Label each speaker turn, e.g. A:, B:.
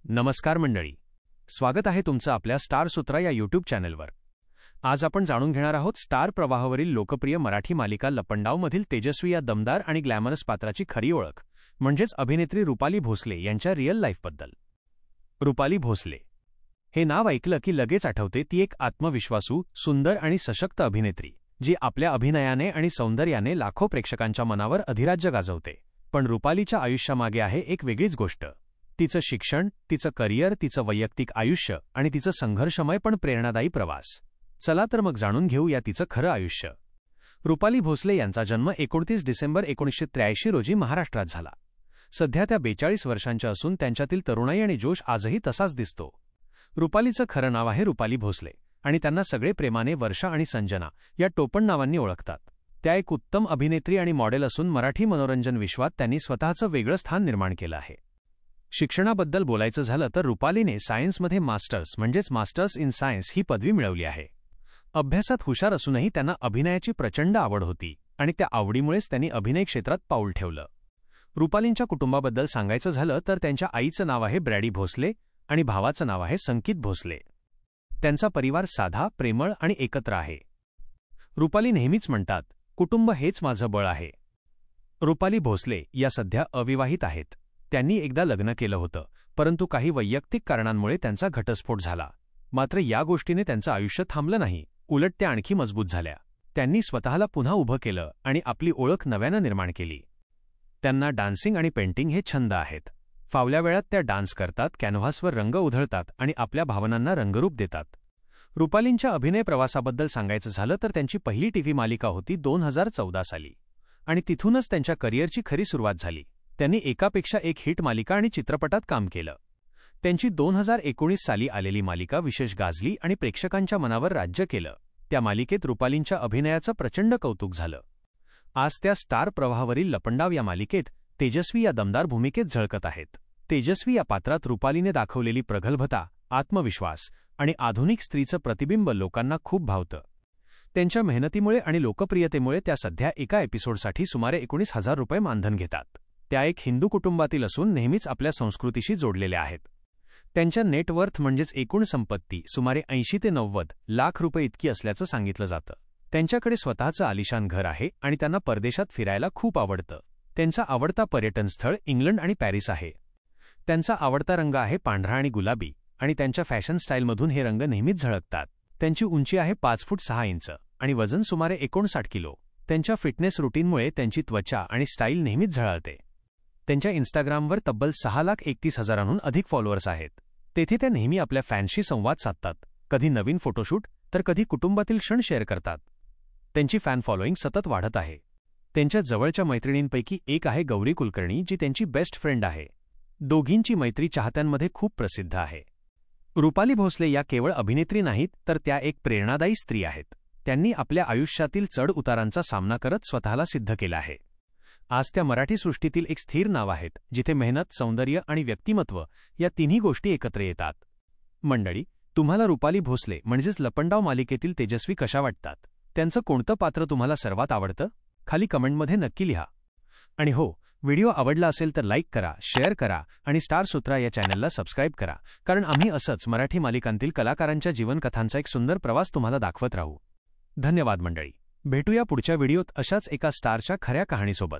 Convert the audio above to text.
A: नमस्कार मंडळी, स्वागत आहे तुमचं आपल्या स्टार सूत्रा या यूट्यूब चॅनलवर। आज आपण जाणून घेणार आहोत स्टार प्रवाहावरील लोकप्रिय मराठी मालिका लपंडावमधील तेजस्वी या दमदार आणि ग्लॅमरस पात्राची खरी ओळख म्हणजेच अभिनेत्री रुपाली भोसले यांच्या रिअल लाईफबद्दल। रुपाली भोसले हे नाव ऐकलं की लगेच आठवते ती एक आत्मविश्वासू, सुंदर आणि सशक्त अभिनेत्री जी आपल्या अभिनयाने आणि सौंदर्याने लाखो प्रेक्षकांच्या मनावर अधिराज्य गाजवते। पण रुपालीच्या आयुष्यामागे आहे एक वेगळीच गोष्ट, तिचं शिक्षण, तिचं करिअर, तिचं वैयक्तिक आयुष्य आणि तिचं संघर्षमय पण प्रेरणादायी प्रवास। चला तर मग जाणून घेऊ या तिचं खरं आयुष्य। रुपाली भोसले यांचा जन्म 29 डिसेंबर 1983 रोजी महाराष्ट्रात झाला। सध्या त्या 42 वर्षांच्या असून त्यांच्यातील तरुणाई आणि जोश आजही तसाच दिसतो। रुपालीचं खरं नाव आहे रुपाली भोसले आणि त्यांना सगळे प्रेमाने वर्षा आणि संजना या टोपण नावांनी ओळखतात। त्या एक उत्तम अभिनेत्री आणि मॉडेल असून मराठी मनोरंजन विश्वात त्यांनी स्वतःचं वेगळं स्थान निर्माण केलं आहे। शिक्षणाबद्दल बोलायचं झालं तर रुपालीने सायन्समध्ये मास्टर्स इन सायन्स ही पदवी मिळवली आहे। अभ्यासात हुशार असूनही त्यांना अभिनयाची प्रचंड आवड होती आणि त्या आवडीमुळेच त्यांनी अभिनय क्षेत्रात पाऊल ठेवलं। रुपालींच्या कुटुंबाबद्दल सांगायचं झालं तर त्यांच्या आईचं नाव आहे ब्रॅडी भोसले आणि भावाचं नाव आहे संकित भोसले। त्यांचा परिवार साधा, प्रेमळ आणि एकत्र आहे। रुपाली नेहमीच म्हणतात, कुटुंब हेच माझं बळ आहे। रुपाली भोसले या सध्या अविवाहित आहेत। त्यांनी एकदा लग्न केलं होतं, परंतु काही वैयक्तिक कारणांमुळे त्यांचा घटस्फोट झाला। मात्र या गोष्टीने त्यांचं आयुष्य थांबलं नाही, उलट त्या आणखी मजबूत झाल्या। त्यांनी स्वतःला पुन्हा उभं केलं आणि आपली ओळख नव्यानं निर्माण केली। त्यांना डान्सिंग आणि पेंटिंग हे छंद आहेत। फावल्या वेळात त्या डान्स करतात, कॅनव्हासवर रंग उधळतात आणि आपल्या भावनांना रंगरूप देतात। रुपालींच्या अभिनय प्रवासाबद्दल सांगायचं झालं तर त्यांची पहिली टीव्ही मालिका होती 2014 साली आणि तिथूनच त्यांच्या करिअरची खरी सुरुवात झाली। त्यांनी एकापेक्षा एक हिट मालिका आणि चित्रपटात काम केलं। त्यांची 2019 साली आलेली मालिका विशेष गाजली आणि प्रेक्षकांच्या मनावर राज्य केलं। त्या मालिकेत रुपालींच्या अभिनयाचं प्रचंड कौतुक झालं। आज त्या स्टार प्रवाहावरील लपंडाव या मालिकेत तेजस्वी या दमदार भूमिकेत झळकत आहेत। तेजस्वी या पात्रात रुपालीने दाखवलेली प्रगल्भता, आत्मविश्वास आणि आधुनिक स्त्रीचं प्रतिबिंब लोकांना खूप भावतं। त्यांच्या मेहनतीमुळे आणि लोकप्रियतेमुळे त्या सध्या एका एपिसोडसाठी सुमारे 19,000 रुपये मानधन घेतात। त्या एक हिंदू कुटुंबातील असून नेहमीच आपल्या संस्कृतीशी जोडलेल्या आहेत। त्यांच्या नेटवर्थ म्हणजेच एकूण संपत्ती सुमारे 80 ते 90 लाख रुपये इतकी असल्याचं सांगितलं जातं। त्यांच्याकडे स्वतःचं आलिशान घर आहे आणि त्यांना परदेशात फिरायला खूप आवडतं। त्यांचा आवडता पर्यटन स्थळ इंग्लंड आणि पॅरिस आहे। त्यांचा आवडता रंग आहे पांढरा आणि गुलाबी आणि त्यांच्या फॅशन स्टाईलमधून हे रंग नेहमीच झळकतात। त्यांची उंची आहे 5 फूट 6 इंच आणि वजन सुमारे 59 किलो। त्यांच्या फिटनेस रुटीनमुळे त्यांची त्वचा आणि स्टाईल नेहमीच झळाळते। त्यांच्या इन्स्टाग्रामवर तब्बल 6,31,000हून अधिक फॉलोअर्स आहेत। तेथे त्या नेहमी आपल्या फॅन्सशी संवाद साधतात, कधी नवीन फोटोशूट तर कधी कुटुंबातील क्षण शेअर करतात। त्यांची फॅन फॉलोईंग सतत वाढत आहे। त्यांच्या जवळच्या मैत्रिणींपैकी एक आहे गौरी कुलकर्णी, जी त्यांची बेस्ट फ्रेंड आहे। दोघींची मैत्री चाहत्यांमध्ये खूप प्रसिद्ध आहे। रुपाली भोसले या केवळ अभिनेत्री नाहीत तर त्या एक प्रेरणादायी स्त्री आहेत। त्यांनी आपल्या आयुष्यातील चढ उतारांचा सामना करत स्वतःला सिद्ध केलं आहे। आज त्या मराठी सृष्टीतील एक स्थिर नाव आहेत, जिथे मेहनत, सौंदर्य आणि व्यक्तिमत्व या तिन्ही गोष्टी एकत्र येतात। मंडळी, तुम्हाला रुपाली भोसले म्हणजेच लपंडाव मालिकेतील तेजस्वी कशा वाटतात? त्यांचं कोणतं पात्र तुम्हाला सर्वात आवडतं? खाली कमेंटमध्ये नक्की लिहा। आणि हो, व्हिडिओ आवडला असेल तर लाईक करा, शेअर करा आणि स्टार सूत्रा या चॅनलला सबस्क्राईब करा, कारण आम्ही असंच मराठी मालिकांतील कलाकारांच्या जीवनकथांचा एक सुंदर प्रवास तुम्हाला दाखवत राहू। धन्यवाद मंडळी, भेटूया पुढच्या व्हिडिओत अशाच एका स्टारच्या खऱ्या कहाणीसोबत।